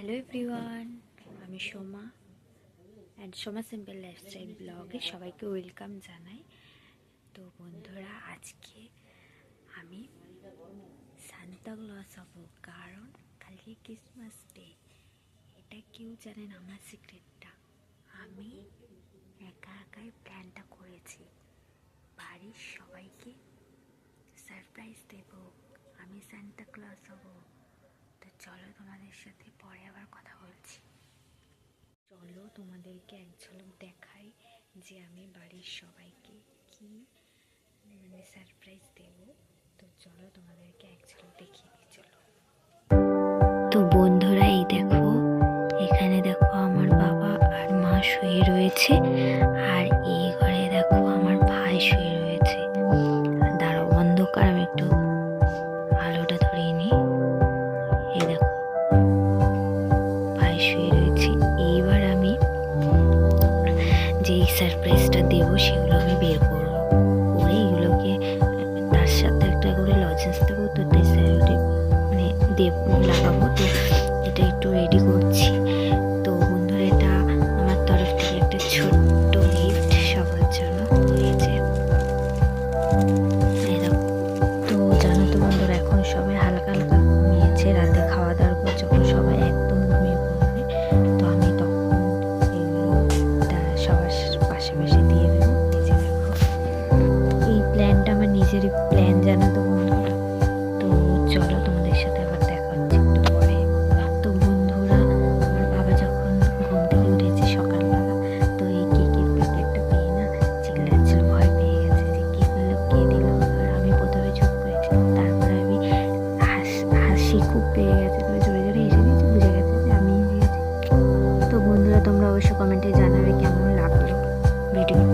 Hello everyone, আমি Soma and Soma simple lifestyle ব্লগে সবাইকে ওয়েলকাম জানাই। তো বন্ধুরা, আজকে আমি সান্তা ক্লজ হব, কারণ কালকে ক্রিসমাস ডে। এটা কেউ জানে না আমার সিক্রেটটা। আমি একা একাই প্ল্যানটা করেছি, বাড়ির সবাইকে সারপ্রাইজ দেব, আমি সান্তা ক্লজ হব। তো চলো তোমাদের সাথে পরে আবার কথা বলছি। চলো তোমাদেরকে এক ঝলক দেখাই যে আমি বাড়ির সবাইকে কি সারপ্রাইজ দেব। তো চলো তোমাদেরকে এক ঝলক দেখিয়ে দিই। চলো। তো বন্ধুরা, এই দেখো, এখানে দেখো আমার বাবা আর মা শুয়ে রয়েছে, আর এই ঘরে দেখো আমার ভাই শুয়ে রয়েছে। দাঁড়াও, অন্ধকার, আমি একটু আলোটা ধরিয়ে নিই। এই দেখো, ভাই শুয়ে রয়েছে। এইবার আমি যেই সারপ্রাইজটা দেবো সেগুলো আমি বের করবো, করে এগুলোকে তার সাথে একটা করে লজেন্স দেবো। তো মানে লাগাবো। তো এটা একটু রেডি করছি। তো বন্ধুরা, এটা আমার তরফ থেকে একটা ছোট্ট গিফট সবার জন্য হয়েছে। তো জানো তো বন্ধুরা, এখন সবাই হালকা হালকা ঘুমিয়েছে। রাতে খাওয়া দাওয়ার পর যখন সবাই একদম ঘুমিয়ে পড়বে, তো আমি তখন এগুলো সবার পাশে পাশে দিয়ে দেবো। নিজে দেখো, এই প্ল্যানটা আমার নিজেরই প্ল্যান, জানো তো বন্ধুরা। তো চলো, তোমাদের সাথে আবার দেখা হচ্ছে একটু পরে। তো বন্ধুরা, আমার বাবা যখন ঘুম থেকে উঠেছে সকালবেলা, তো এই কেকের প্যাকেটটা পেয়ে না চিল্লাচ্ছিল, ভয় পেয়ে গেছে যে কি করলো, কে দিল। আর আমি প্রথমে চুপ করেছিলাম, তারপরে আমি হাসি খুব পেয়ে গেছে, তো জোরে জোরে হেসে দিয়েছি, বুঝে গেছে যে আমি দিয়েছি। তো বন্ধুরা, তোমরা অবশ্যই কমেন্টে জানাবে